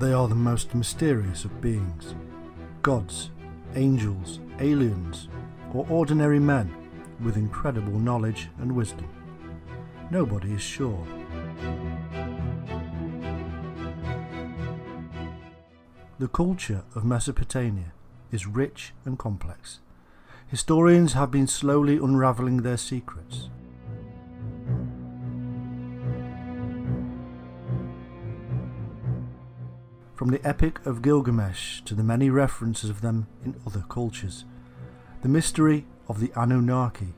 They are the most mysterious of beings. Gods, angels, aliens, or ordinary men with incredible knowledge and wisdom. Nobody is sure. The culture of Mesopotamia is rich and complex. Historians have been slowly unravelling their secrets. From the Epic of Gilgamesh to the many references of them in other cultures, the mystery of the Anunnaki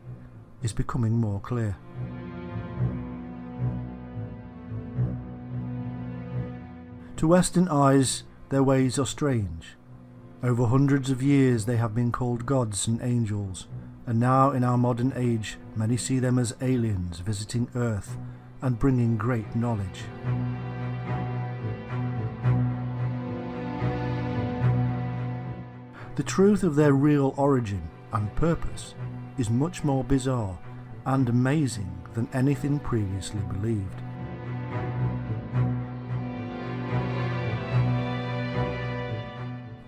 is becoming more clear. To Western eyes, their ways are strange. Over hundreds of years they have been called gods and angels, and now in our modern age many see them as aliens visiting Earth and bringing great knowledge. The truth of their real origin and purpose is much more bizarre and amazing than anything previously believed.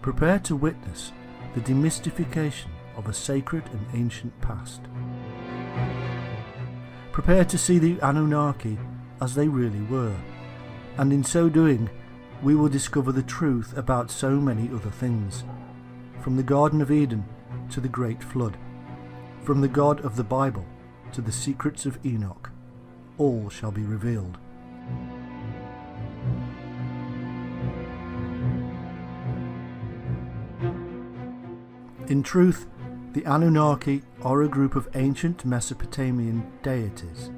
Prepare to witness the demystification of a sacred and ancient past. Prepare to see the Anunnaki as they really were, and in so doing we will discover the truth about so many other things, from the Garden of Eden to the Great Flood, from the God of the Bible to the secrets of Enoch. All shall be revealed. In truth, the Anunnaki are a group of ancient Mesopotamian deities.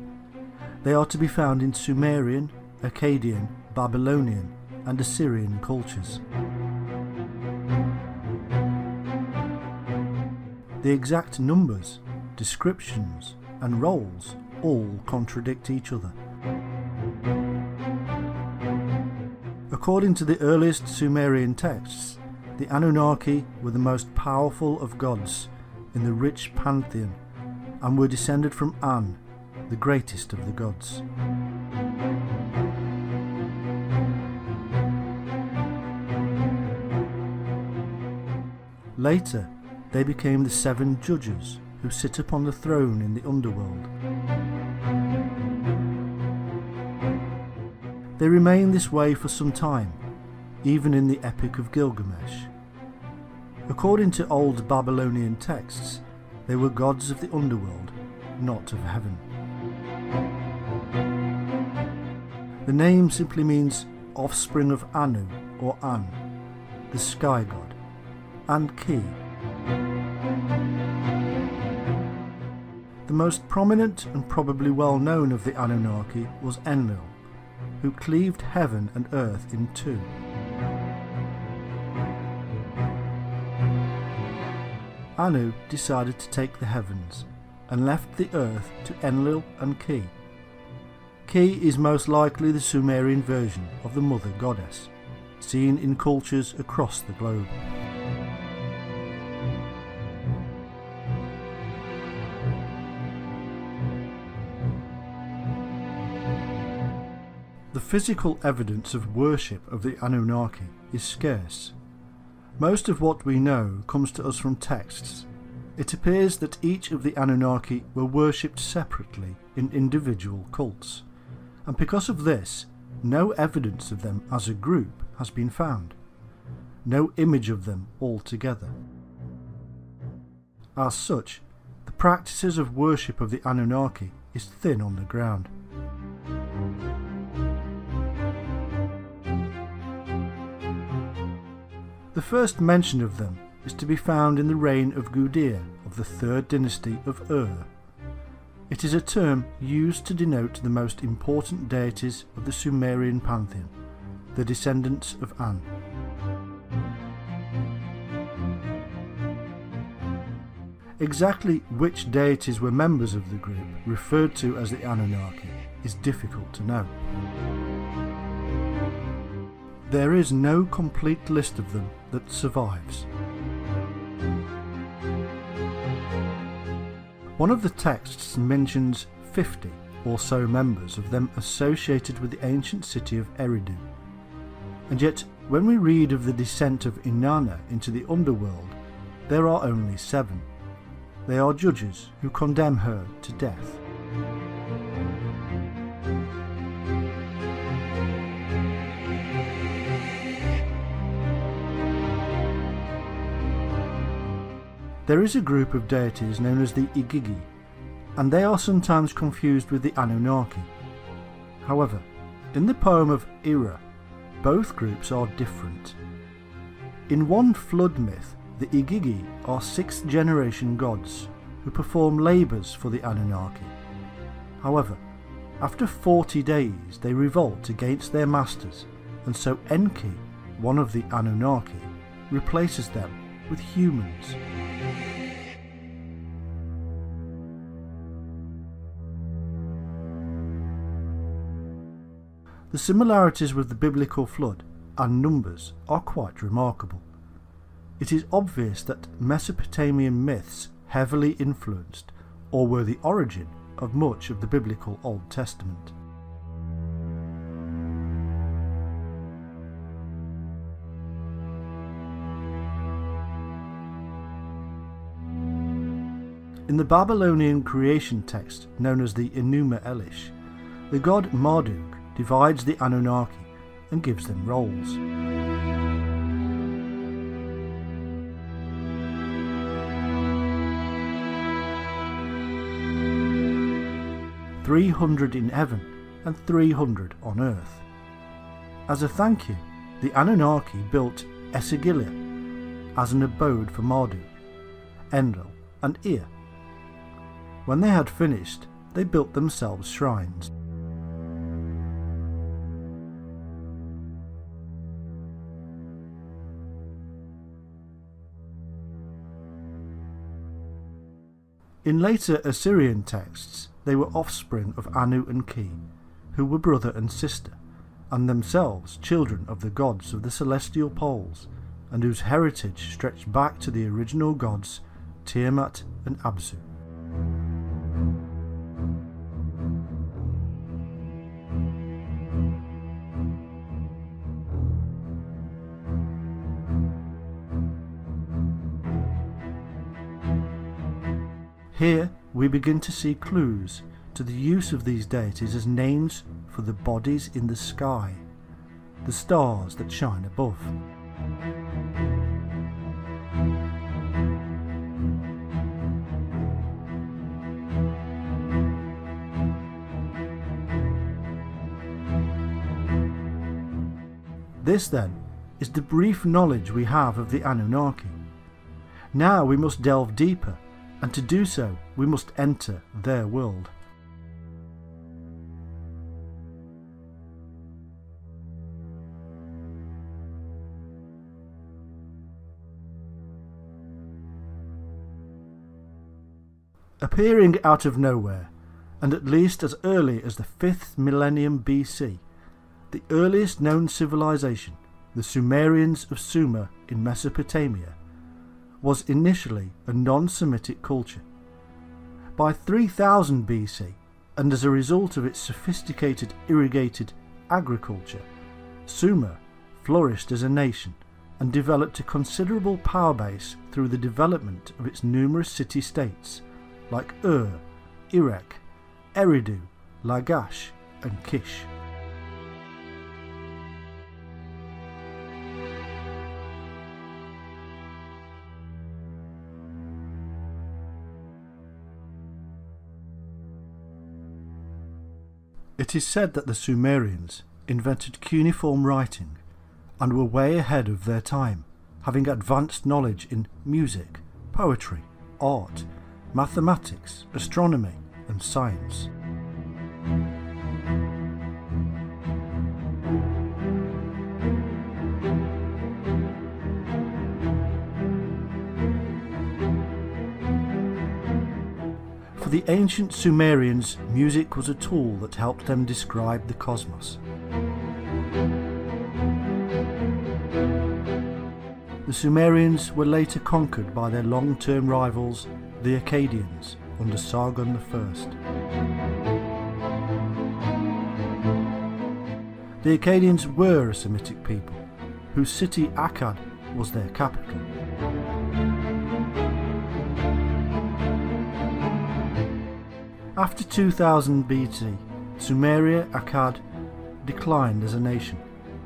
They are to be found in Sumerian, Akkadian, Babylonian and Assyrian cultures. The exact numbers, descriptions and roles all contradict each other. According to the earliest Sumerian texts, the Anunnaki were the most powerful of gods in the rich pantheon and were descended from An, the greatest of the gods. Later, they became the 7 judges who sit upon the throne in the underworld. They remained this way for some time, even in the Epic of Gilgamesh. According to old Babylonian texts, they were gods of the underworld, not of heaven. The name simply means offspring of Anu or An, the sky god, and Ki. The most prominent and probably well known of the Anunnaki was Enlil, who cleaved heaven and earth in two. Anu decided to take the heavens and left the earth to Enlil and Ki. Ki is most likely the Sumerian version of the mother goddess, seen in cultures across the globe. The physical evidence of worship of the Anunnaki is scarce. Most of what we know comes to us from texts. It appears that each of the Anunnaki were worshipped separately in individual cults, and because of this, no evidence of them as a group has been found. No image of them all together. As such, the practices of worship of the Anunnaki is thin on the ground. The first mention of them is to be found in the reign of Gudea of the 3rd dynasty of Ur. It is a term used to denote the most important deities of the Sumerian pantheon, the descendants of An. Exactly which deities were members of the group referred to as the Anunnaki is difficult to know. There is no complete list of them that survives. One of the texts mentions 50 or so members of them associated with the ancient city of Eridu, and yet when we read of the descent of Inanna into the underworld, there are only 7. They are judges who condemn her to death. There is a group of deities known as the Igigi, and they are sometimes confused with the Anunnaki. However, in the poem of Ira, both groups are different. In one flood myth, the Igigi are 6th generation gods who perform labours for the Anunnaki. However, after 40 days they revolt against their masters, and so Enki, one of the Anunnaki, replaces them with humans. The similarities with the biblical flood and numbers are quite remarkable. It is obvious that Mesopotamian myths heavily influenced or were the origin of much of the biblical Old Testament. In the Babylonian creation text known as the Enuma Elish, the god Marduk divides the Anunnaki and gives them roles. "300 in heaven and 300 on earth." As a thank you, the Anunnaki built Esagila as an abode for Marduk, Enlil and Ea. When they had finished, they built themselves shrines. In later Assyrian texts, they were offspring of Anu and Ki, who were brother and sister, and themselves children of the gods of the celestial poles, and whose heritage stretched back to the original gods Tiamat and Abzu. Here we begin to see clues to the use of these deities as names for the bodies in the sky, the stars that shine above. This then is the brief knowledge we have of the Anunnaki. Now we must delve deeper, and to do so we must enter their world. Appearing out of nowhere, and at least as early as the 5th millennium BC, the earliest known civilization, the Sumerians of Sumer in Mesopotamia, was initially a non-Semitic culture. By 3000 BC, and as a result of its sophisticated irrigated agriculture, Sumer flourished as a nation and developed a considerable power base through the development of its numerous city-states like Ur, Erech, Eridu, Lagash and Kish. It is said that the Sumerians invented cuneiform writing and were way ahead of their time, having advanced knowledge in music, poetry, art, mathematics, astronomy and science. For the ancient Sumerians, music was a tool that helped them describe the cosmos. The Sumerians were later conquered by their long-term rivals, the Akkadians, under Sargon I. The Akkadians were a Semitic people whose city Akkad was their capital. After 2000 BC, Sumeria Akkad declined as a nation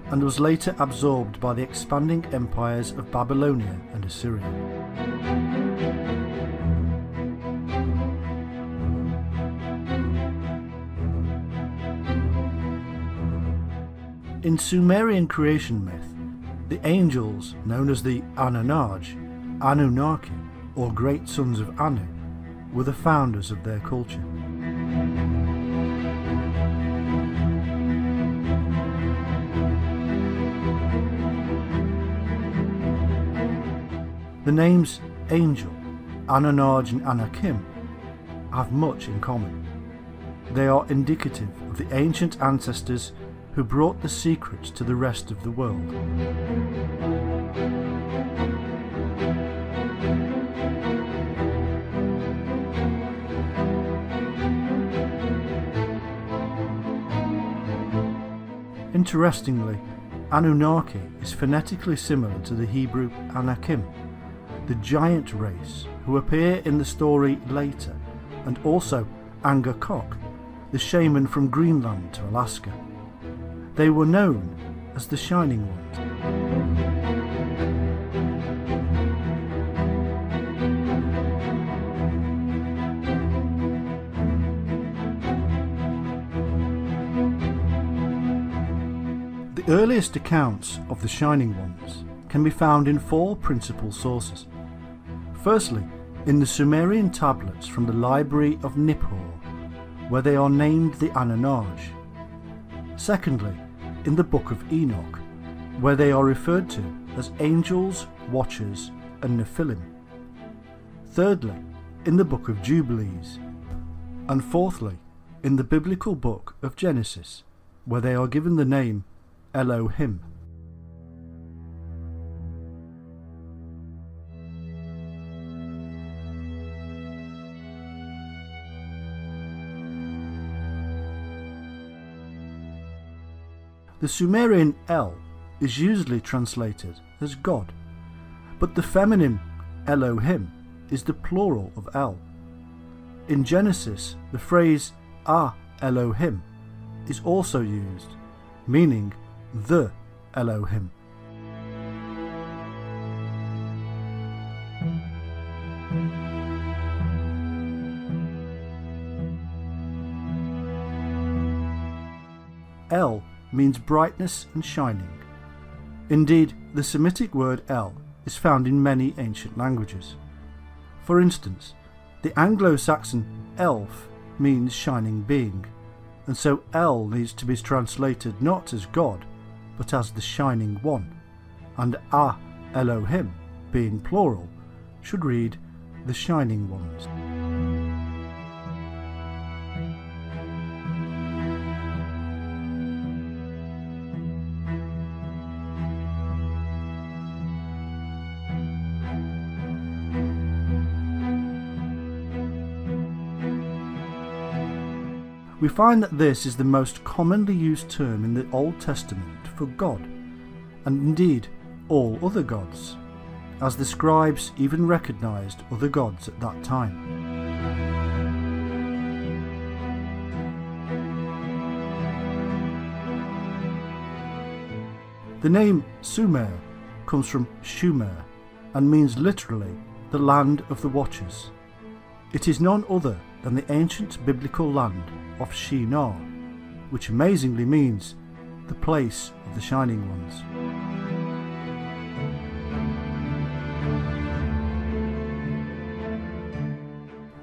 and was later absorbed by the expanding empires of Babylonia and Assyria. In Sumerian creation myth, the angels, known as the annunagi, Anunnaki, or great sons of Anu, were the founders of their culture. The names angel, annunagi and anakim have much in common. They are indicative of the ancient ancestors who brought the secrets to the rest of the world. Interestingly, Anunnaki is phonetically similar to the Hebrew Anakim, the giant race who appear in the story later, and also Hancock, the shaman from Greenland to Alaska. They were known as the Shining Ones. The earliest accounts of the Shining Ones can be found in four principal sources. Firstly, in the Sumerian tablets from the Library of Nippur, where they are named the Annunagi. Secondly, in the Book of Enoch, where they are referred to as angels, watchers, and Nephilim. Thirdly, in the Book of Jubilees. And fourthly, in the biblical book of Genesis, where they are given the name Elohim. The Sumerian El is usually translated as God, but the feminine Elohim is the plural of El. In Genesis, the phrase Ah Elohim is also used, meaning the Elohim. El means brightness and shining. Indeed, the Semitic word El is found in many ancient languages. For instance, the Anglo-Saxon elf means shining being, and so El needs to be translated not as God, but as the Shining One, and Ah Elohim, being plural, should read the Shining Ones. We find that this is the most commonly used term in the Old Testament for God, and indeed all other gods, as the scribes even recognised other gods at that time. The name Sumer comes from Shumer and means literally the land of the watchers. It is none other than the ancient biblical land of Shinar, which amazingly means the place of the Shining Ones.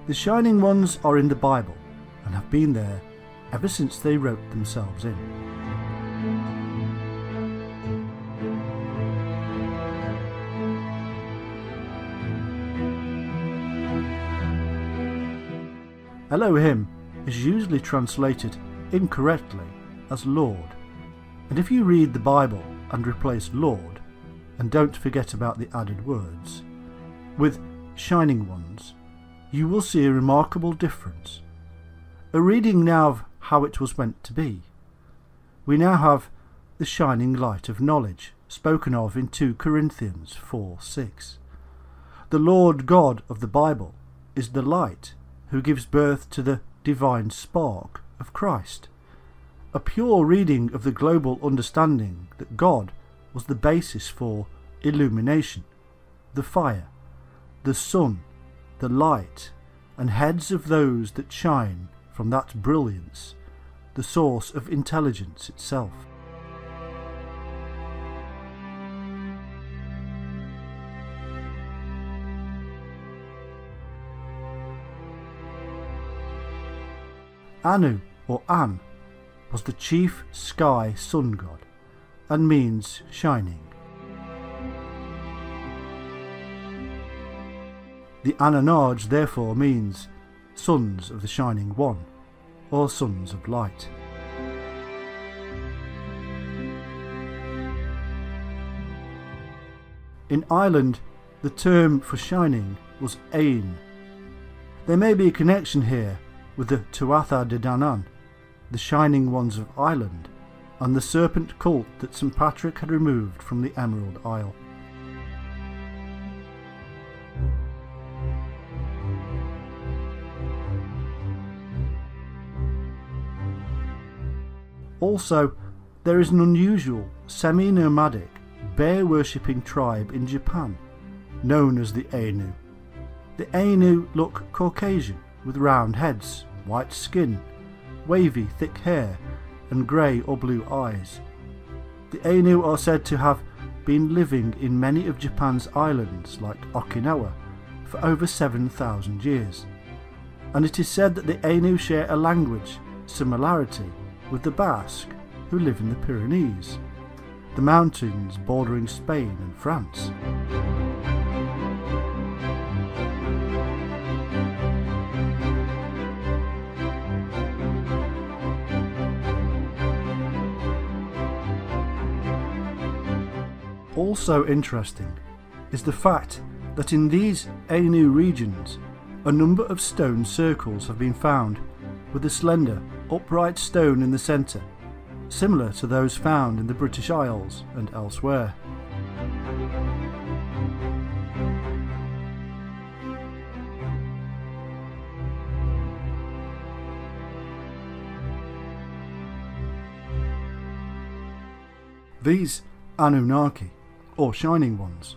The Shining Ones are in the Bible and have been there ever since they wrote themselves in. Elohim is usually translated incorrectly as Lord, and if you read the Bible and replace Lord, and don't forget about the added words, with Shining Ones, you will see a remarkable difference. A reading now of how it was meant to be. We now have the shining light of knowledge spoken of in 2 Corinthians 4:6. The Lord God of the Bible is the light who gives birth to the divine spark of Christ. A pure reading of the global understanding that God was the basis for illumination, the fire, the sun, the light, and heads of those that shine from that brilliance, the source of intelligence itself. Anu, or An, was the chief sky sun god, and means shining. The Annunagi therefore means sons of the Shining One, or sons of light. In Ireland, the term for shining was Ain. There may be a connection here with the Tuatha De Danann, the Shining Ones of Ireland, and the serpent cult that St. Patrick had removed from the Emerald Isle. Also, there is an unusual, semi-nomadic, bear-worshipping tribe in Japan, known as the Ainu. The Ainu look Caucasian, with round heads, white skin, wavy thick hair, and grey or blue eyes. The Ainu are said to have been living in many of Japan's islands, like Okinawa, for over 7,000 years, and it is said that the Ainu share a language similarity with the Basque, who live in the Pyrenees, the mountains bordering Spain and France. Also interesting is the fact that in these Ainu regions a number of stone circles have been found with a slender, upright stone in the centre, similar to those found in the British Isles and elsewhere. These Anunnaki, or Shining Ones,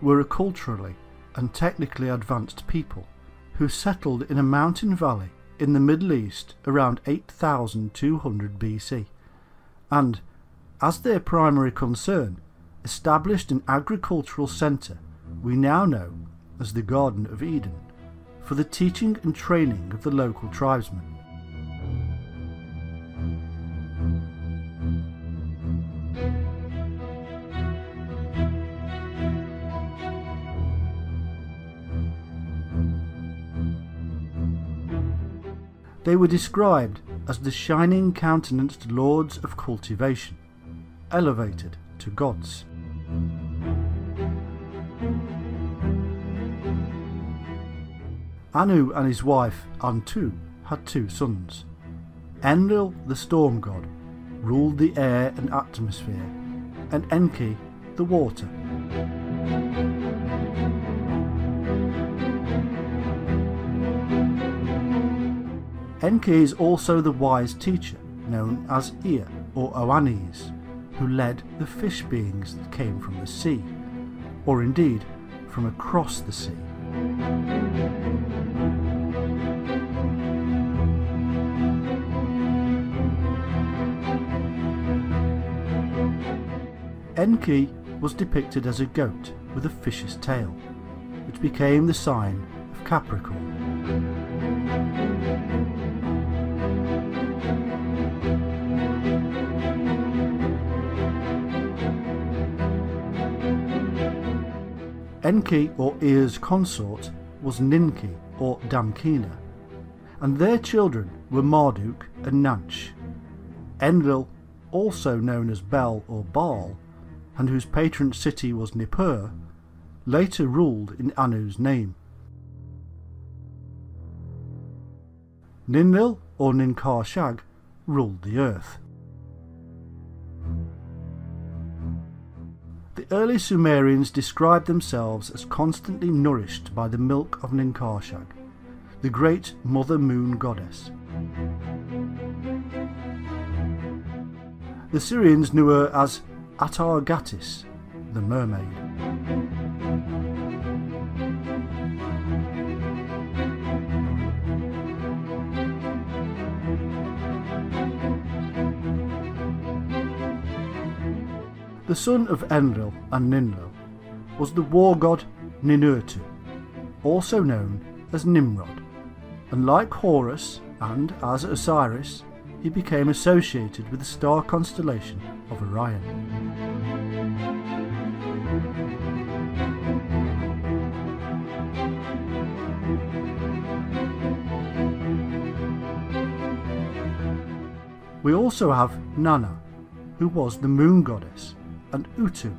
were a culturally and technically advanced people who settled in a mountain valley in the Middle East around 8200 BC, and, as their primary concern, established an agricultural centre we now know as the Garden of Eden, for the teaching and training of the local tribesmen. They were described as the shining countenanced lords of cultivation, elevated to gods. Anu and his wife Antu had 2 sons. Enlil, the storm god, ruled the air and atmosphere, and Enki, the water. Enki is also the wise teacher known as Ea or Oannes, who led the fish beings that came from the sea, or indeed from across the sea. Enki was depicted as a goat with a fish's tail, which became the sign of Capricorn. Enki or Ea's consort was Ninki or Damkina, and their children were Marduk and Nanch. Enlil, also known as Bel or Baal, and whose patron city was Nippur, later ruled in Anu's name. Ninlil or Ninkar Shag ruled the earth. The early Sumerians described themselves as constantly nourished by the milk of Ninkarshag, the great Mother Moon goddess. The Syrians knew her as Atargatis, the mermaid. The son of Enlil and Ninlil was the war god Ninurtu, also known as Nimrod, and like Horus and as Osiris, he became associated with the star constellation of Orion. We also have Nana, who was the moon goddess, and Utu,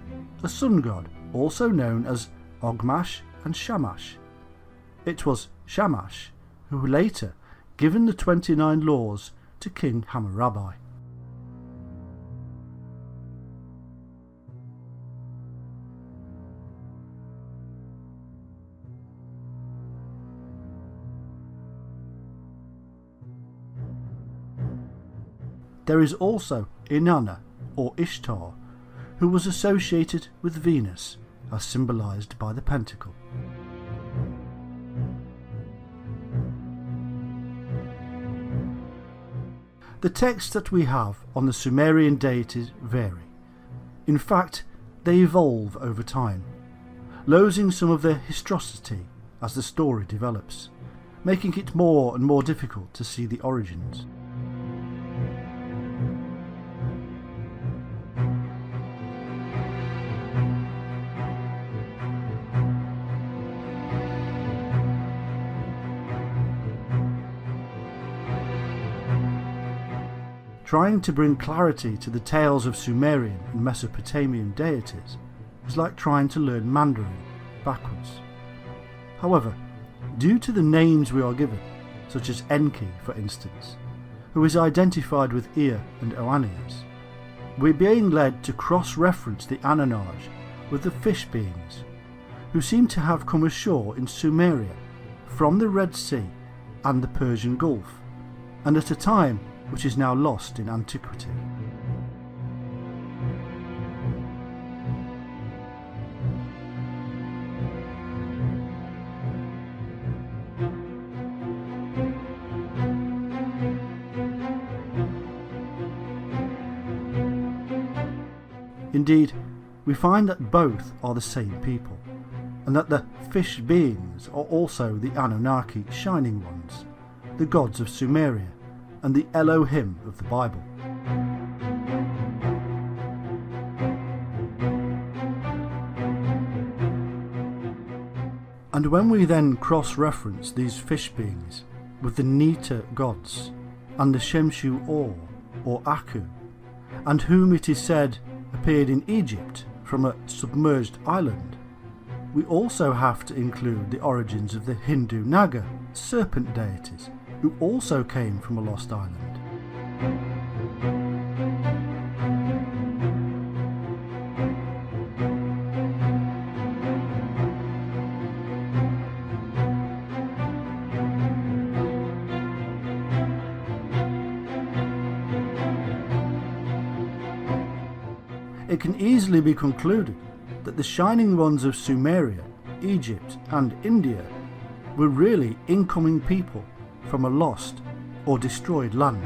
a sun god, also known as Ogmash and Shamash. It was Shamash who later given the 29 laws to King Hammurabi. There is also Inanna, or Ishtar, who was associated with Venus, as symbolised by the pentacle. The texts that we have on the Sumerian deities vary. In fact, they evolve over time, losing some of their historicity as the story develops, making it more and more difficult to see the origins. Trying to bring clarity to the tales of Sumerian and Mesopotamian deities is like trying to learn Mandarin backwards. However, due to the names we are given, such as Enki for instance, who is identified with Ea and Oannes, we're being led to cross-reference the annunagi with the fish beings, who seem to have come ashore in Sumeria from the Red Sea and the Persian Gulf, and at a time which is now lost in antiquity. Indeed, we find that both are the same people, and that the fish beings are also the Anunnaki Shining Ones, the gods of Sumeria, and the Elohim of the Bible. And when we then cross-reference these fish beings with the Nita gods and the Shemshu or Aku, and whom it is said appeared in Egypt from a submerged island, we also have to include the origins of the Hindu Naga, serpent deities, who also came from a lost island. It can easily be concluded that the Shining Ones of Sumeria, Egypt and India were really incoming people from a lost or destroyed land.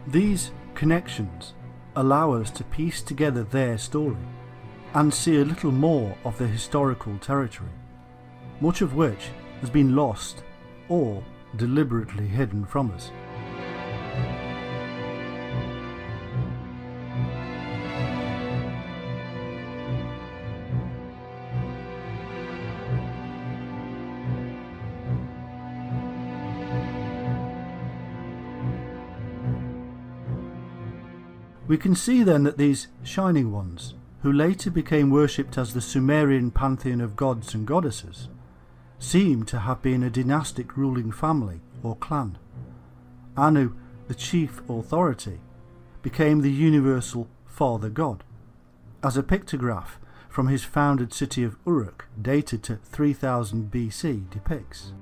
These connections allow us to piece together their story and see a little more of their historical territory, much of which has been lost or deliberately hidden from us. We can see then that these Shining Ones, who later became worshipped as the Sumerian pantheon of gods and goddesses, seem to have been a dynastic ruling family or clan, Anu, the chief authority, became the universal Father God, as a pictograph from his founded city of Uruk, dated to 3000 BC, depicts.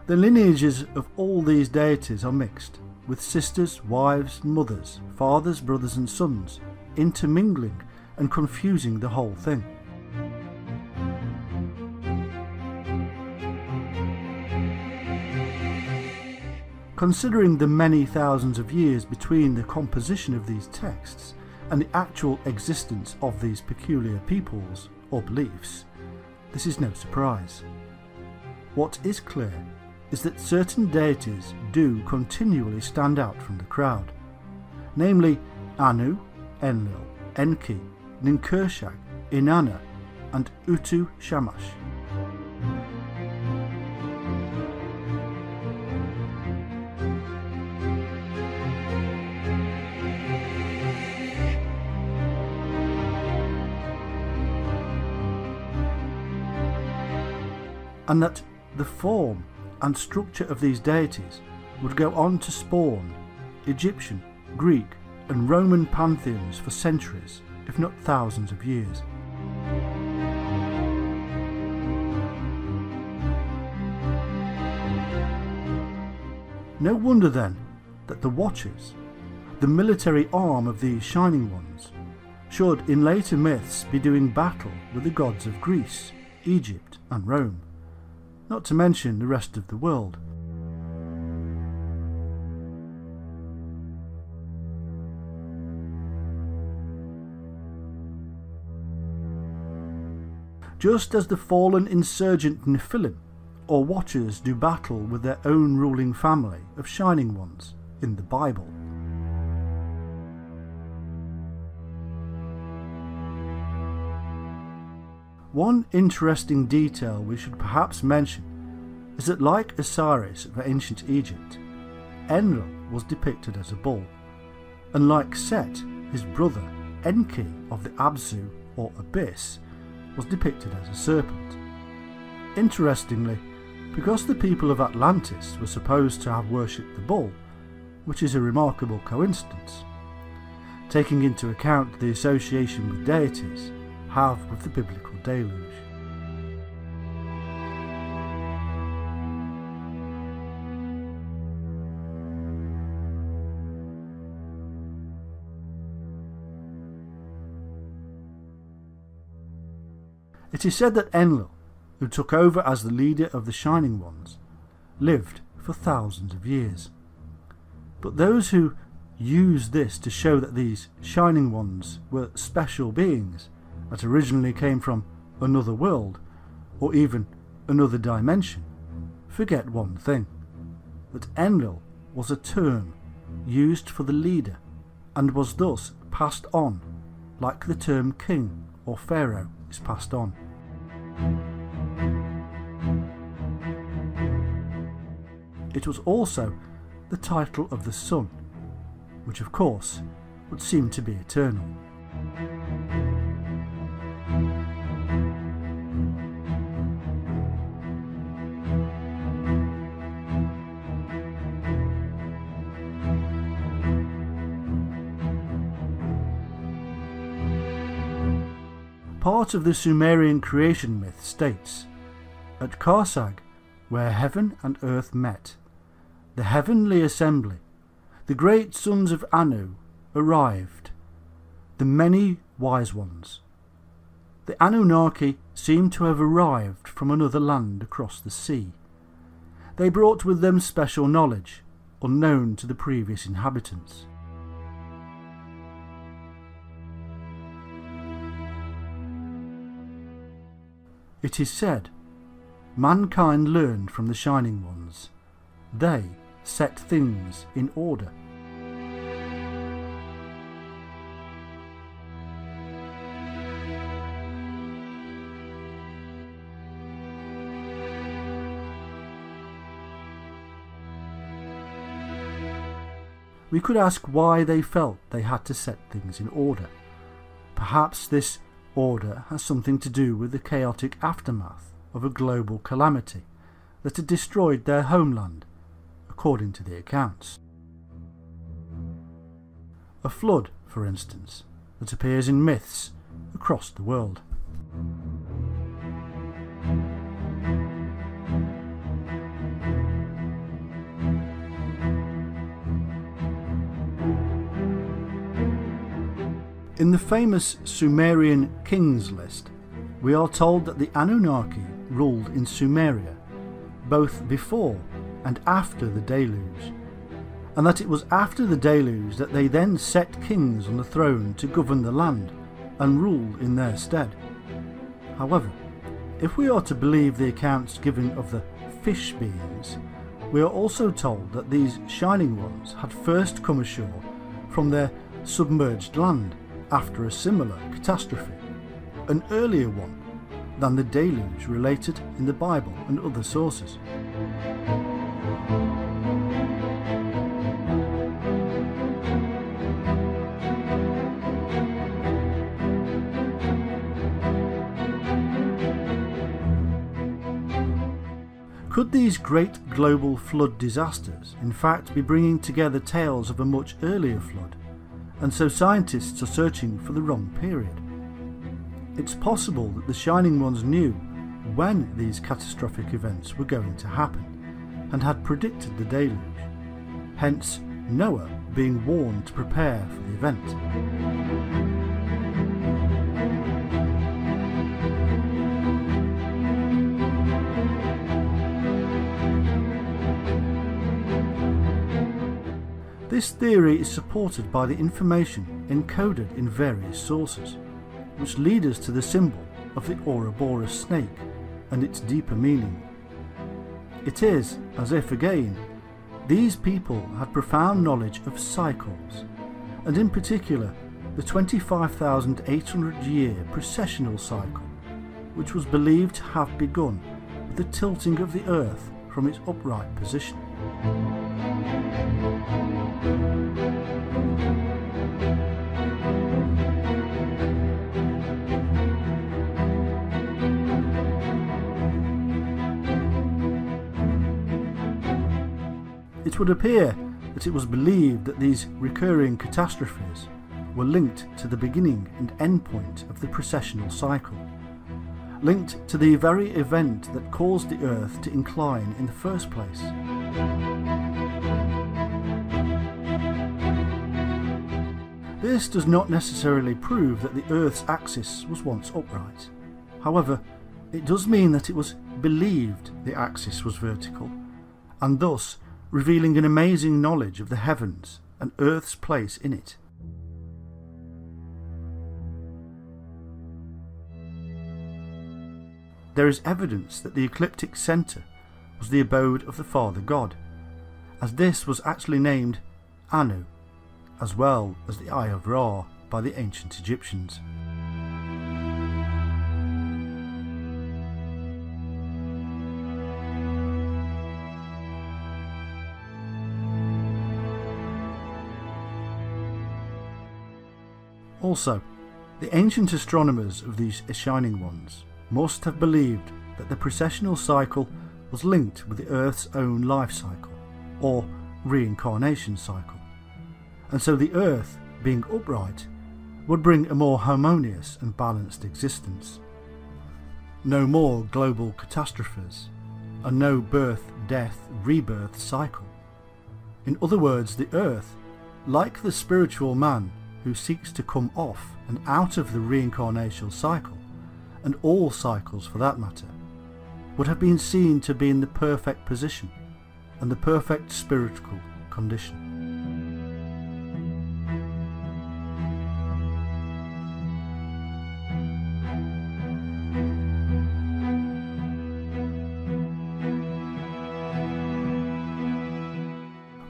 The lineages of all these deities are mixed, with sisters, wives, mothers, fathers, brothers and sons, intermingling and confusing the whole thing. Considering the many thousands of years between the composition of these texts and the actual existence of these peculiar peoples or beliefs, this is no surprise. What is clear is that certain deities do continually stand out from the crowd, namely Anu, Enlil, Enki, Ninkershag, Inanna and Utu Shamash. And that the form and structure of these deities would go on to spawn Egyptian, Greek and Roman pantheons for centuries, if not thousands of years. No wonder then that the Watchers, the military arm of these Shining Ones, should in later myths be doing battle with the gods of Greece, Egypt and Rome, not to mention the rest of the world. Just as the fallen insurgent Nephilim or Watchers do battle with their own ruling family of Shining Ones in the Bible. One interesting detail we should perhaps mention is that, like Osiris of ancient Egypt, Enlil was depicted as a bull, and like Set, his brother, Enki of the Abzu or Abyss was depicted as a serpent. Interestingly, because the people of Atlantis were supposed to have worshipped the bull, which is a remarkable coincidence, taking into account the association with deities have with the biblical deluge. It is said that Enlil, who took over as the leader of the Shining Ones, lived for thousands of years. But those who use this to show that these Shining Ones were special beings that originally came from another world, or even another dimension, forget one thing, that Enlil was a term used for the leader and was thus passed on, like the term king or pharaoh is passed on. It was also the title of the sun, which of course would seem to be eternal. Part of the Sumerian creation myth states, at Karsag, where heaven and earth met, the heavenly assembly, the great sons of Anu, arrived, the many wise ones. The Anunnaki seem to have arrived from another land across the sea. They brought with them special knowledge, unknown to the previous inhabitants. It is said, mankind learned from the Shining Ones. They set things in order. we could ask why they felt they had to set things in order. Perhaps this order has something to do with the chaotic aftermath of a global calamity that had destroyed their homeland, according to the accounts. A flood, for instance, that appears in myths across the world. In the famous Sumerian kings list, we are told that the Anunnaki ruled in Sumeria, both before and after the deluge, and that it was after the deluge that they then set kings on the throne to govern the land and rule in their stead. However, if we are to believe the accounts given of the fish beings, we are also told that these shining ones had first come ashore from their submerged land after a similar catastrophe, an earlier one than the deluge related in the Bible and other sources. Could these great global flood disasters in fact be bringing together tales of a much earlier flood, and so scientists are searching for the wrong period? It's possible that the Shining Ones knew when these catastrophic events were going to happen and had predicted the deluge, hence Noah being warned to prepare for the event. This theory is supported by the information encoded in various sources, which lead us to the symbol of the Ouroboros snake and its deeper meaning. It is as if, again, these people had profound knowledge of cycles, and in particular the 25,800 year precessional cycle, which was believed to have begun with the tilting of the Earth from its upright position. It would appear that it was believed that these recurring catastrophes were linked to the beginning and end point of the precessional cycle, linked to the very event that caused the Earth to incline in the first place. This does not necessarily prove that the Earth's axis was once upright. However, it does mean that it was believed the axis was vertical, and thus revealing an amazing knowledge of the heavens and Earth's place in it. There is evidence that the ecliptic centre was the abode of the Father God, as this was actually named Anu, as well as the Eye of Ra by the ancient Egyptians. Also, the ancient astronomers of these Shining Ones must have believed that the precessional cycle was linked with the Earth's own life cycle, or reincarnation cycle, and so the Earth, being upright, would bring a more harmonious and balanced existence. No more global catastrophes, and no birth, death, rebirth cycle. In other words, the Earth, like the spiritual man who seeks to come off and out of the reincarnational cycle, and all cycles for that matter, would have been seen to be in the perfect position and the perfect spiritual condition.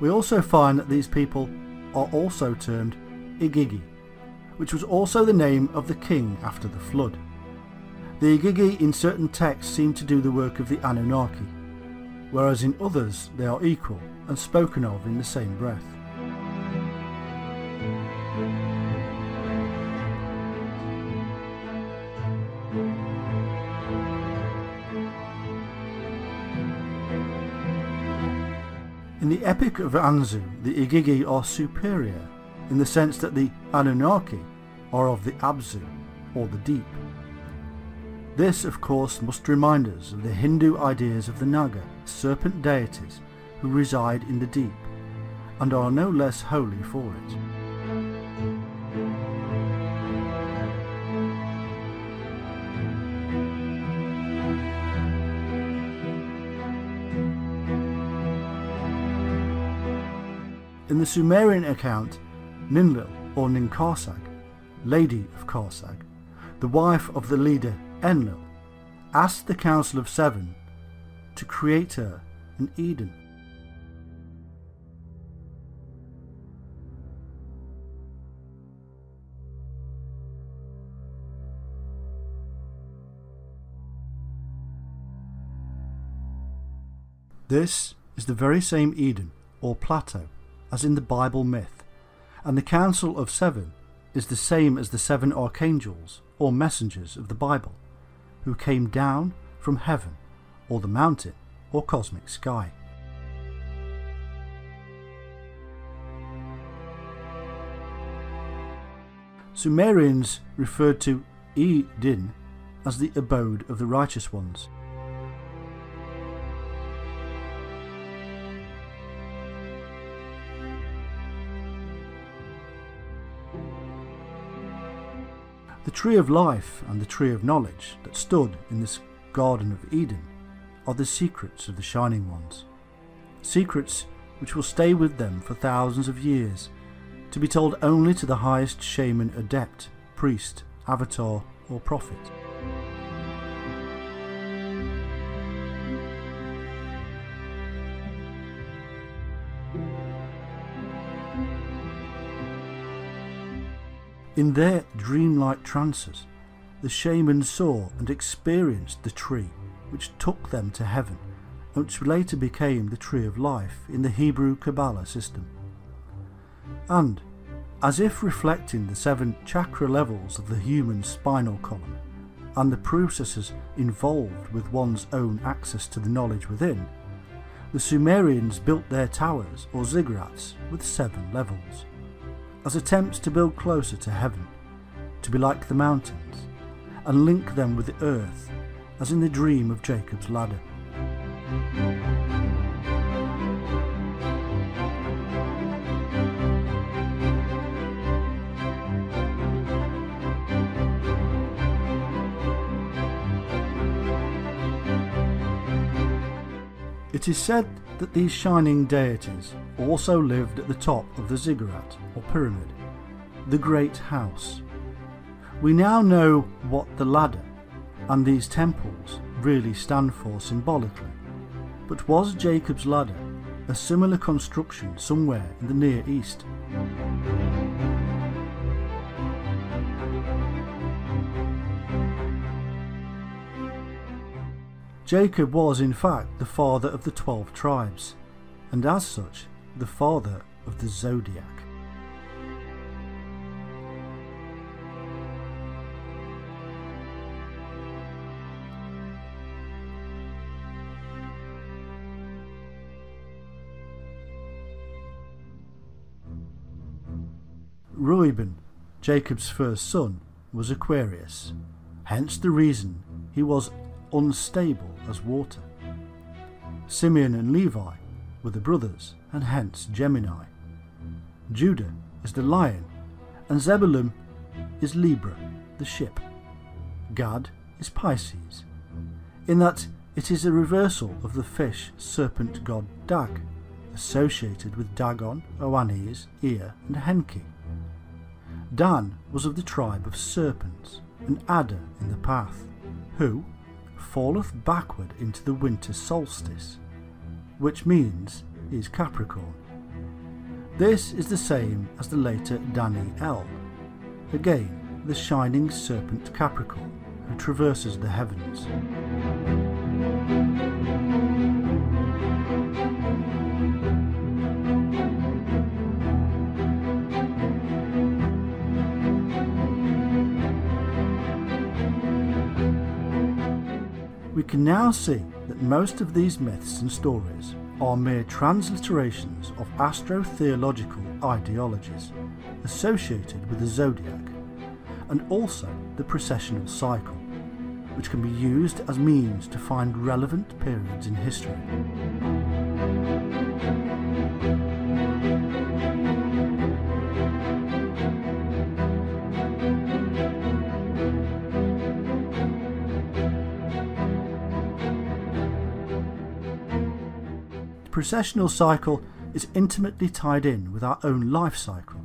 We also find that these people are also termed Igigi, which was also the name of the king after the flood. The Igigi in certain texts seem to do the work of the Anunnaki, whereas in others they are equal and spoken of in the same breath. the Epic of Anzu, the Igigi are superior in the sense that the Anunnaki are of the Abzu, or the deep. This, of course, must remind us of the Hindu ideas of the Naga, serpent deities who reside in the deep, and are no less holy for it. In the Sumerian account, Ninlil, or Ninkarsag, Lady of Karsag, the wife of the leader Enlil, asked the Council of Seven to create her in Eden. This is the very same Eden, or plateau, as in the Bible myth, and the Council of Seven is the same as the 7 archangels, or messengers of the Bible, who came down from heaven, or the mountain, or cosmic sky. Sumerians referred to Eden as the abode of the righteous ones. The tree of life and the tree of knowledge that stood in this Garden of Eden are the secrets of the Shining Ones. Secrets which will stay with them for thousands of years, to be told only to the highest shaman, adept, priest, avatar or prophet. In their dreamlike trances, the shamans saw and experienced the tree which took them to heaven, and which later became the tree of life in the Hebrew Kabbalah system. And, as if reflecting the 7 chakra levels of the human spinal column, and the processes involved with one's own access to the knowledge within, the Sumerians built their towers or ziggurats with 7 levels, as attempts to build closer to heaven, to be like the mountains, and link them with the earth, as in the dream of Jacob's ladder. It is said that these shining deities also lived at the top of the ziggurat or pyramid, the great house. We now know what the ladder and these temples really stand for symbolically, but was Jacob's ladder a similar construction somewhere in the Near East? Jacob was in fact the father of the 12 tribes, and as such the father of the zodiac. Reuben, Jacob's first son, was Aquarius, hence the reason he was unstable as water. Simeon and Levi were the brothers, and hence Gemini. Judah is the lion, and Zebulun is Libra, the ship. Gad is Pisces, in that it is a reversal of the fish serpent god Dag, associated with Dagon, Oannes, Ea and Henki. Dan was of the tribe of serpents, an adder in the path, who falleth backward into the winter solstice, which means he is Capricorn. This is the same as the later Daniel, again the shining serpent Capricorn who traverses the heavens. We can now see that most of these myths and stories are mere transliterations of astro-theological ideologies associated with the zodiac, and also the precessional cycle, which can be used as means to find relevant periods in history. The precessional cycle is intimately tied in with our own life cycle,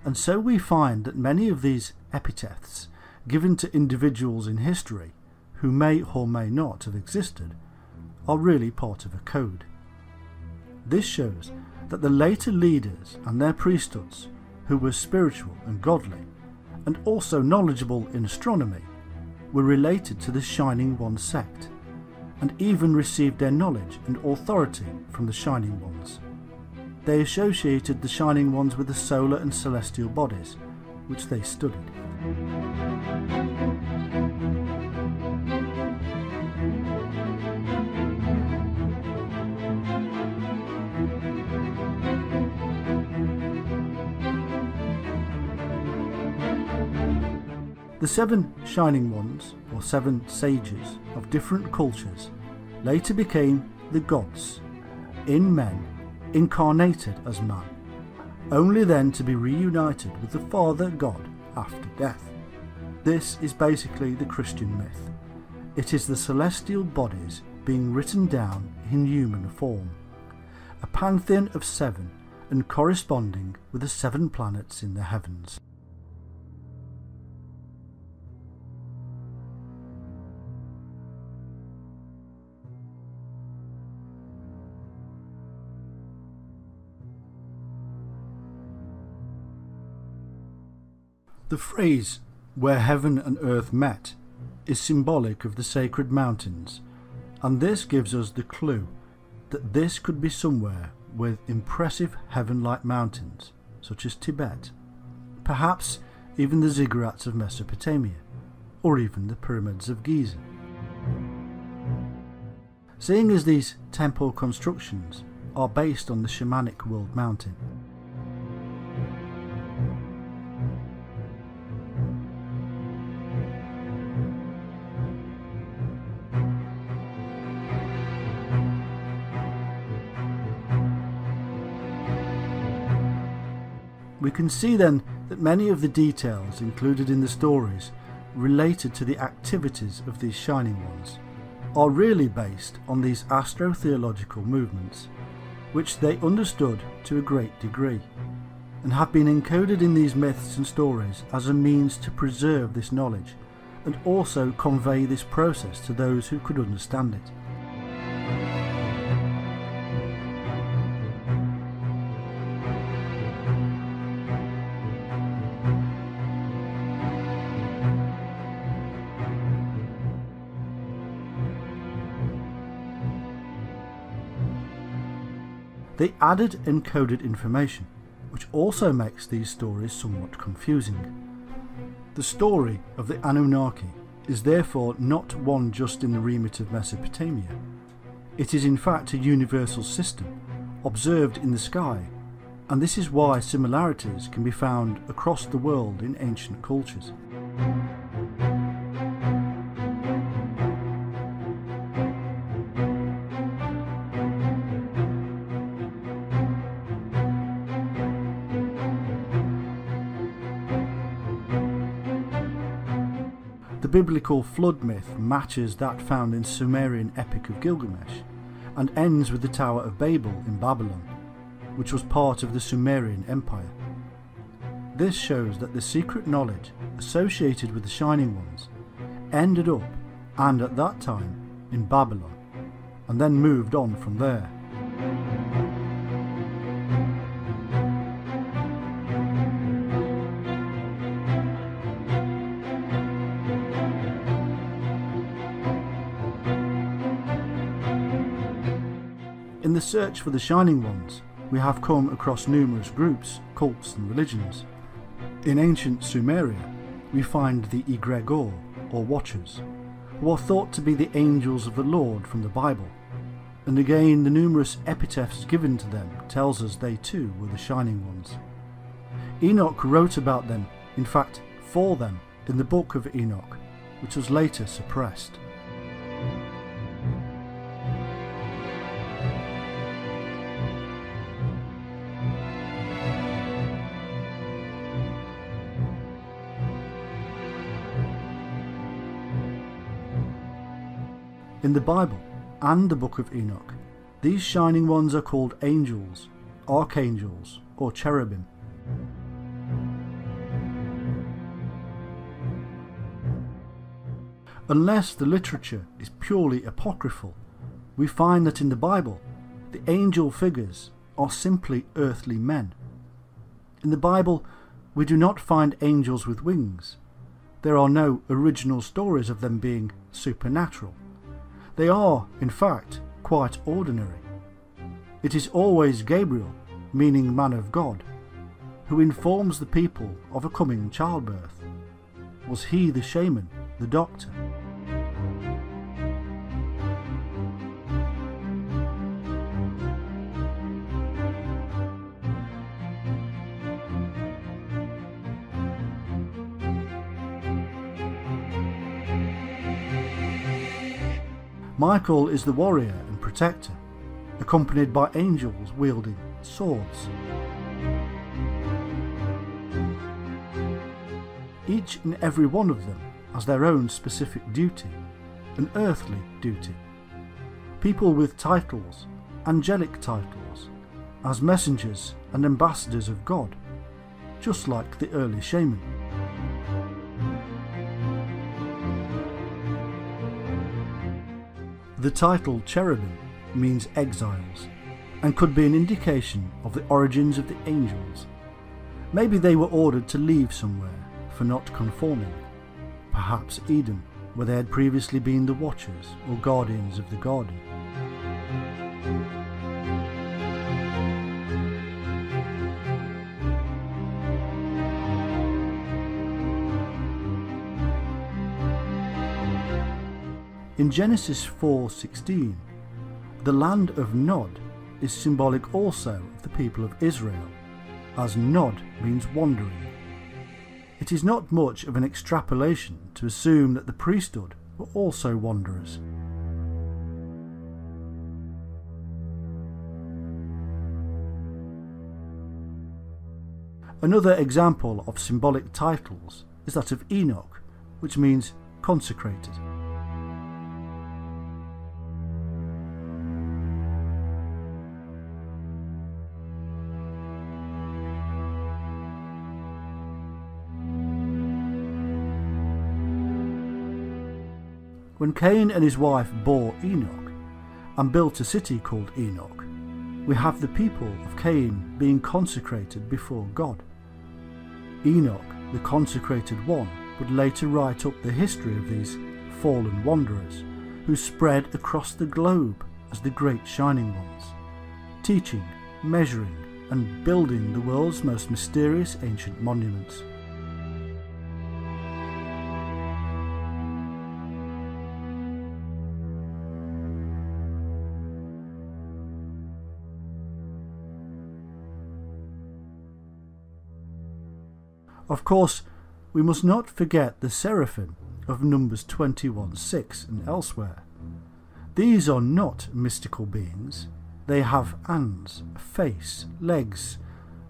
and so we find that many of these epithets given to individuals in history who may or may not have existed are really part of a code. This shows that the later leaders and their priesthoods, who were spiritual and godly and also knowledgeable in astronomy, were related to the Shining One sect, and even received their knowledge and authority from the Shining Ones. They associated the Shining Ones with the solar and celestial bodies, which they studied. The 7 Shining Ones, or 7 sages of different cultures, later became the gods, in men, incarnated as man, only then to be reunited with the Father God after death. This is basically the Christian myth. It is the celestial bodies being written down in human form, a pantheon of 7 and corresponding with the 7 planets in the heavens. The phrase, "where heaven and earth met," is symbolic of the sacred mountains, and this gives us the clue that this could be somewhere with impressive heaven-like mountains, such as Tibet, perhaps even the ziggurats of Mesopotamia, or even the pyramids of Giza. Seeing as these temple constructions are based on the shamanic world mountain, we can see then that many of the details included in the stories related to the activities of these Shining Ones are really based on these astro-theological movements, which they understood to a great degree, and have been encoded in these myths and stories as a means to preserve this knowledge and also convey this process to those who could understand it. They added encoded information, which also makes these stories somewhat confusing. The story of the Anunnaki is therefore not one just in the remit of Mesopotamia. It is in fact a universal system, observed in the sky, and this is why similarities can be found across the world in ancient cultures. The biblical flood myth matches that found in Sumerian Epic of Gilgamesh, and ends with the Tower of Babel in Babylon, which was part of the Sumerian Empire. This shows that the secret knowledge associated with the Shining Ones ended up, and at that time, in Babylon, and then moved on from there. In the search for the Shining Ones, we have come across numerous groups, cults and religions. In ancient Sumeria, we find the Egregor, or Watchers, who are thought to be the angels of the Lord from the Bible, and again the numerous epitaphs given to them tells us they too were the Shining Ones. Enoch wrote about them, in fact for them, in the Book of Enoch, which was later suppressed. In the Bible and the Book of Enoch, these Shining Ones are called angels, archangels, or cherubim. Unless the literature is purely apocryphal, we find that in the Bible, the angel figures are simply earthly men. In the Bible, we do not find angels with wings. There are no original stories of them being supernatural. They are, in fact, quite ordinary. It is always Gabriel, meaning man of God, who informs the people of a coming childbirth. Was he the shaman, the doctor? Michael is the warrior and protector, accompanied by angels wielding swords. Each and every one of them has their own specific duty, an earthly duty. People with titles, angelic titles, as messengers and ambassadors of God, just like the early shaman. The title cherubim means exiles, and could be an indication of the origins of the angels. Maybe they were ordered to leave somewhere for not conforming, perhaps Eden, where they had previously been the watchers or guardians of the garden. In Genesis 4:16, the land of Nod is symbolic also of the people of Israel, as Nod means wandering. It is not much of an extrapolation to assume that the priesthood were also wanderers. Another example of symbolic titles is that of Enoch, which means consecrated. When Cain and his wife bore Enoch and built a city called Enoch, we have the people of Cain being consecrated before God. Enoch, the consecrated one, would later write up the history of these fallen wanderers who spread across the globe as the great Shining Ones, teaching, measuring and building the world's most mysterious ancient monuments. Of course, we must not forget the seraphim of Numbers 21:6 and elsewhere. These are not mystical beings. They have hands, a face, legs,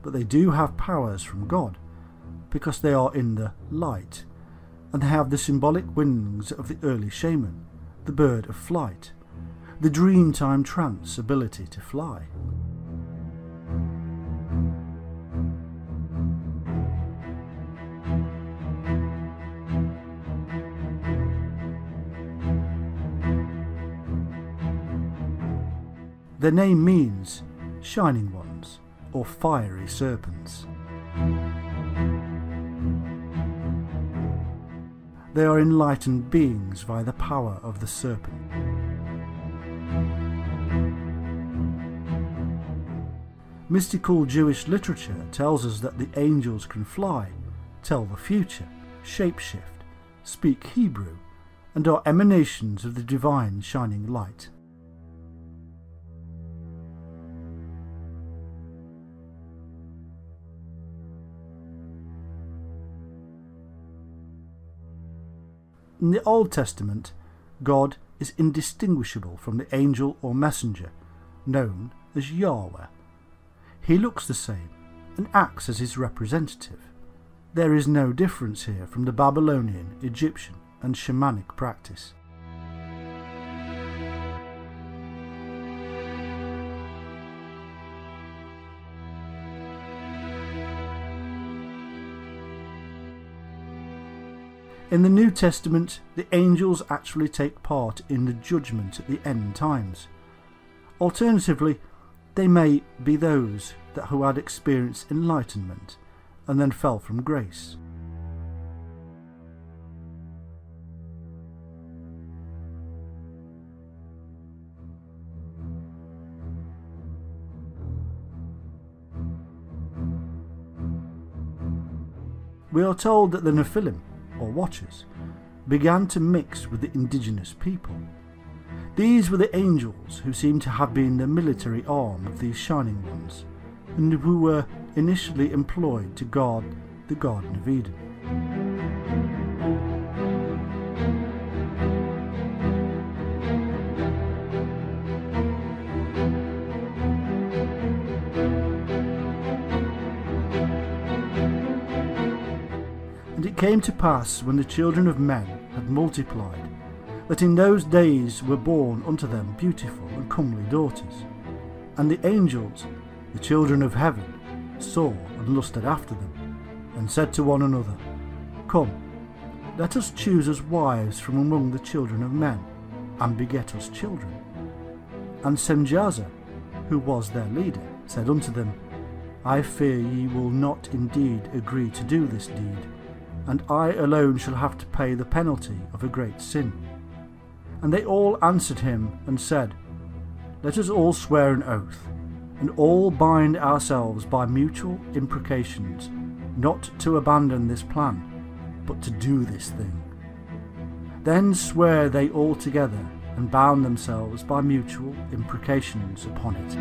but they do have powers from God, because they are in the light, and they have the symbolic wings of the early shaman, the bird of flight, the dreamtime trance ability to fly. Their name means Shining Ones, or fiery serpents. They are enlightened beings via the power of the serpent. Mystical Jewish literature tells us that the angels can fly, tell the future, shapeshift, speak Hebrew, and are emanations of the divine shining light. In the Old Testament, God is indistinguishable from the angel or messenger, known as Yahweh. He looks the same and acts as his representative. There is no difference here from the Babylonian, Egyptian and shamanic practice. In the New Testament, the angels actually take part in the judgment at the end times. Alternatively, they may be those who had experienced enlightenment and then fell from grace. We are told that the Nephilim, or Watchers, began to mix with the indigenous people. These were the angels who seem to have been the military arm of these Shining Ones, and who were initially employed to guard the Garden of Eden. And it came to pass, when the children of men had multiplied, that in those days were born unto them beautiful and comely daughters. And the angels, the children of heaven, saw and lusted after them, and said to one another, Come, let us choose us wives from among the children of men, and beget us children. And Semjaza, who was their leader, said unto them, I fear ye will not indeed agree to do this deed, and I alone shall have to pay the penalty of a great sin. And they all answered him and said, Let us all swear an oath, and all bind ourselves by mutual imprecations, not to abandon this plan, but to do this thing. Then swear they all together, and bound themselves by mutual imprecations upon it.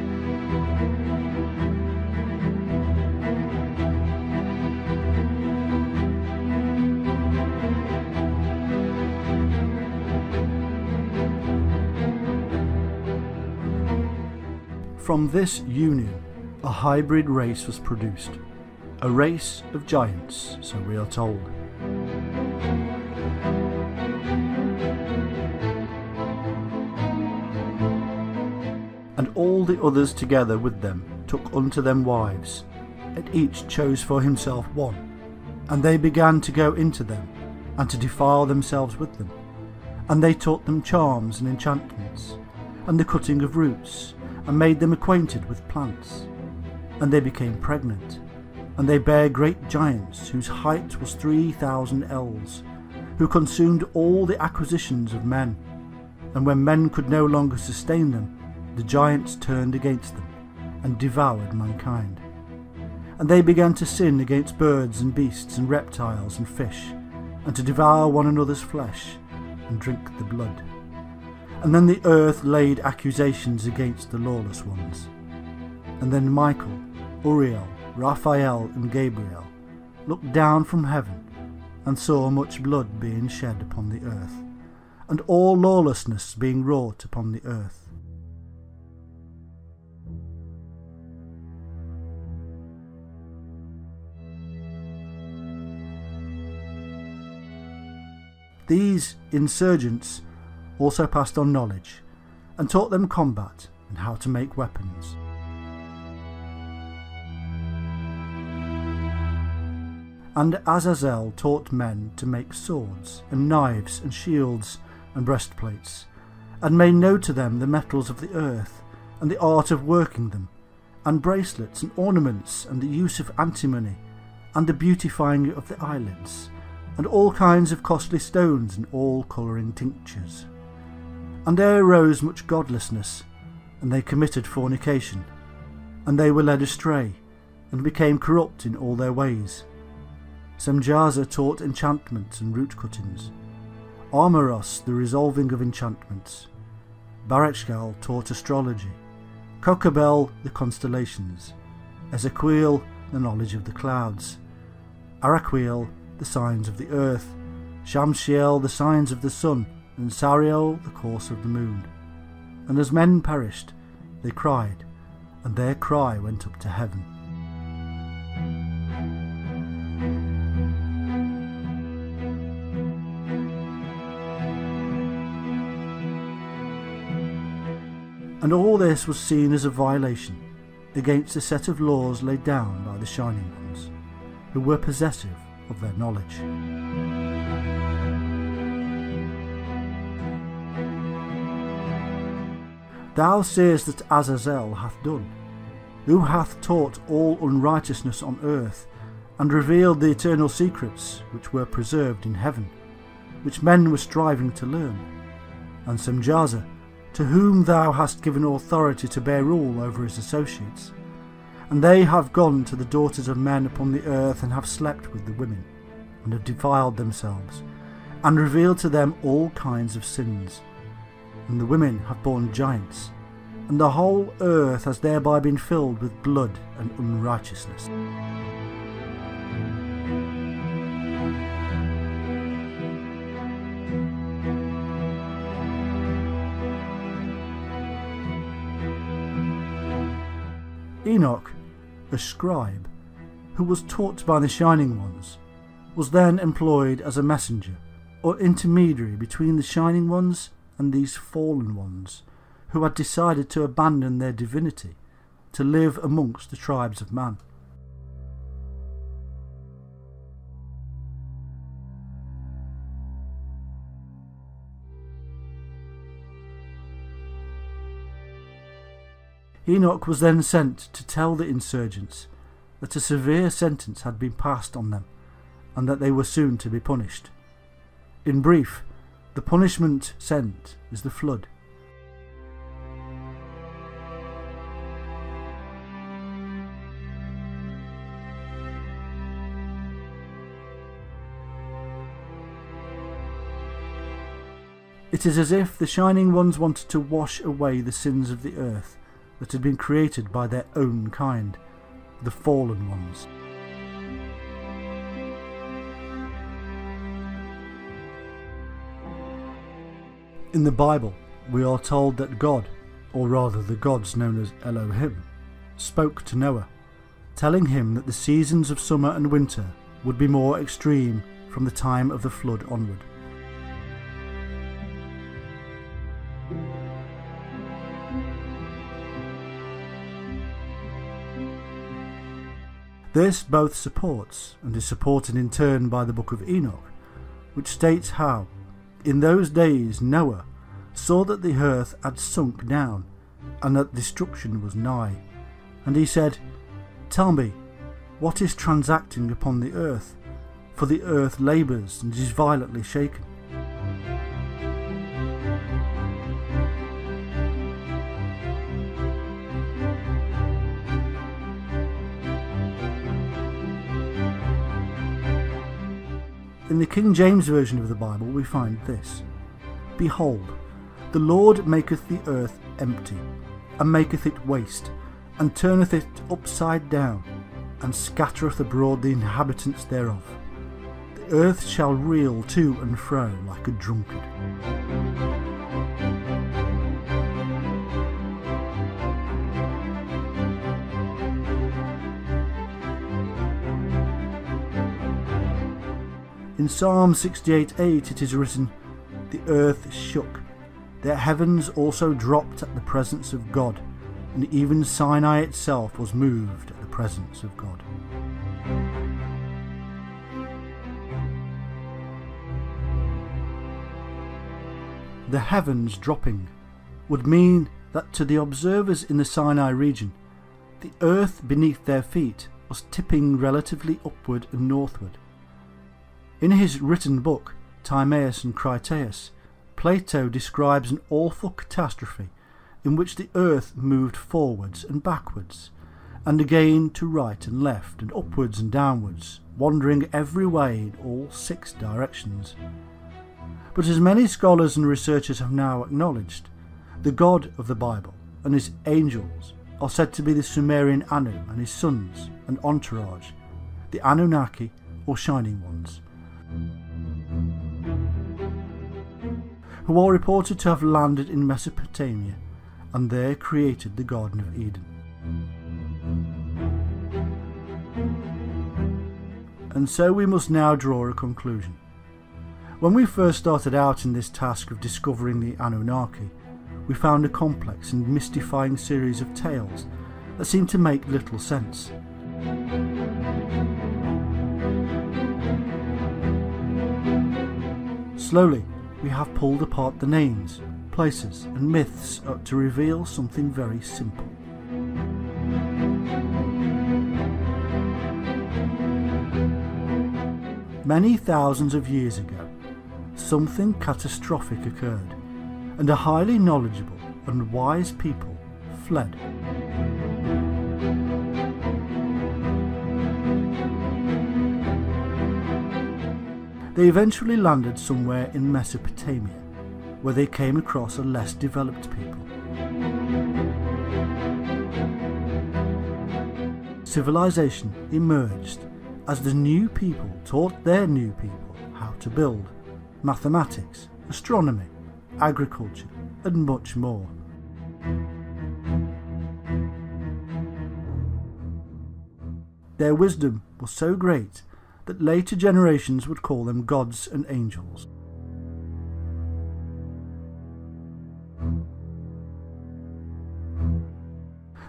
From this union, a hybrid race was produced, a race of giants, so we are told. And all the others together with them took unto them wives, and each chose for himself one. And they began to go into them, and to defile themselves with them. And they taught them charms and enchantments, and the cutting of roots, and made them acquainted with plants. And they became pregnant, and they bare great giants, whose height was 3,000 ells, who consumed all the acquisitions of men. And when men could no longer sustain them, the giants turned against them, and devoured mankind. And they began to sin against birds and beasts and reptiles and fish, and to devour one another's flesh, and drink the blood. And then the earth laid accusations against the lawless ones. And then Michael, Uriel, Raphael and Gabriel looked down from heaven, and saw much blood being shed upon the earth, and all lawlessness being wrought upon the earth. These insurgents also passed on knowledge, and taught them combat and how to make weapons. And Azazel taught men to make swords, and knives, and shields, and breastplates, and made known to them the metals of the earth, and the art of working them, and bracelets, and ornaments, and the use of antimony, and the beautifying of the eyelids, and all kinds of costly stones, and all colouring tinctures. And there arose much godlessness, and they committed fornication, and they were led astray, and became corrupt in all their ways. Semjaza taught enchantments and root cuttings, Armoros the resolving of enchantments, Barachgal taught astrology, Kokabel the constellations, Ezequiel the knowledge of the clouds, Araquiel the signs of the earth, Shamsiel the signs of the sun, and Sariel the course of the moon. And as men perished, they cried, and their cry went up to heaven. And all this was seen as a violation against a set of laws laid down by the Shining Ones, who were possessive of their knowledge. Thou seest that Azazel hath done, who hath taught all unrighteousness on earth, and revealed the eternal secrets which were preserved in heaven, which men were striving to learn. And Semjaza, to whom thou hast given authority to bear rule over his associates. And they have gone to the daughters of men upon the earth, and have slept with the women, and have defiled themselves, and revealed to them all kinds of sins. And the women have borne giants, and the whole earth has thereby been filled with blood and unrighteousness. Enoch, a scribe, who was taught by the Shining Ones, was then employed as a messenger or intermediary between the Shining Ones and these fallen ones, who had decided to abandon their divinity to live amongst the tribes of man. Enoch was then sent to tell the insurgents that a severe sentence had been passed on them, and that they were soon to be punished. In brief, the punishment sent is the flood. It is as if the Shining Ones wanted to wash away the sins of the earth that had been created by their own kind, the fallen ones. In the Bible, we are told that God, or rather the gods known as Elohim, spoke to Noah, telling him that the seasons of summer and winter would be more extreme from the time of the flood onward. This both supports and is supported in turn by the book of Enoch, which states how, in those days Noah saw that the earth had sunk down, and that destruction was nigh. And he said, Tell me, what is transacting upon the earth? For the earth labours and is violently shaken. In the King James Version of the Bible we find this: Behold, the Lord maketh the earth empty, and maketh it waste, and turneth it upside down, and scattereth abroad the inhabitants thereof. The earth shall reel to and fro like a drunkard. In Psalm 68:8 it is written, The earth shook, the heavens also dropped at the presence of God, and even Sinai itself was moved at the presence of God. The heavens dropping would mean that to the observers in the Sinai region, the earth beneath their feet was tipping relatively upward and northward. In his written book, Timaeus and Critias, Plato describes an awful catastrophe in which the earth moved forwards and backwards, and again to right and left and upwards and downwards, wandering every way in all 6 directions. But as many scholars and researchers have now acknowledged, the God of the Bible and his angels are said to be the Sumerian Anu and his sons and entourage, the Anunnaki or Shining Ones. who are reported to have landed in Mesopotamia and there created the Garden of Eden. And so we must now draw a conclusion. When we first started out in this task of discovering the Anunnaki, we found a complex and mystifying series of tales that seemed to make little sense. Slowly, we have pulled apart the names, places and myths to reveal something very simple. Many thousands of years ago, something catastrophic occurred, and a highly knowledgeable and wise people fled. They eventually landed somewhere in Mesopotamia, where they came across a less developed people. Civilization emerged as the new people taught their new people how to build, mathematics, astronomy, agriculture, and much more. Their wisdom was so great that later generations would call them gods and angels.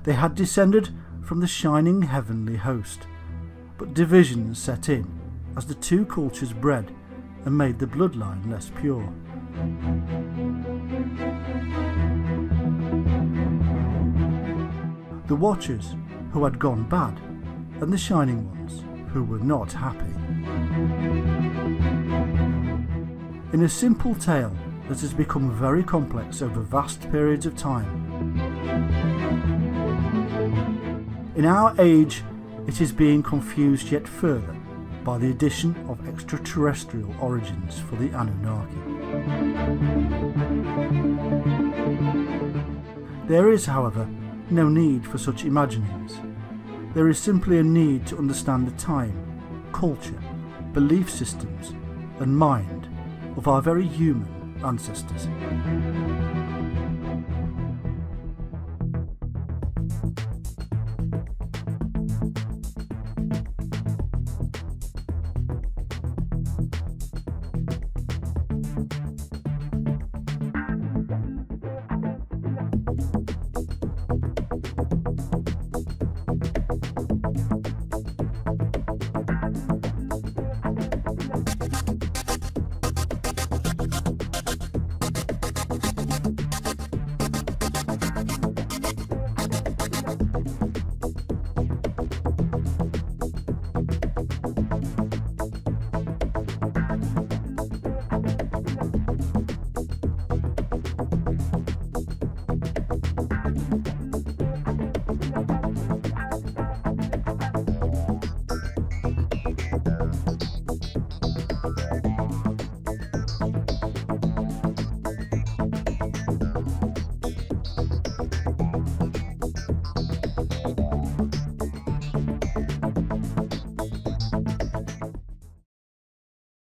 They had descended from the shining heavenly host, but divisions set in as the two cultures bred and made the bloodline less pure. The Watchers, who had gone bad, and the Shining Ones, who were not happy. In a simple tale that has become very complex over vast periods of time, in our age it is being confused yet further by the addition of extraterrestrial origins for the Anunnaki. There is, however, no need for such imaginings. There is simply a need to understand the time, culture, belief systems and mind of our very human ancestors.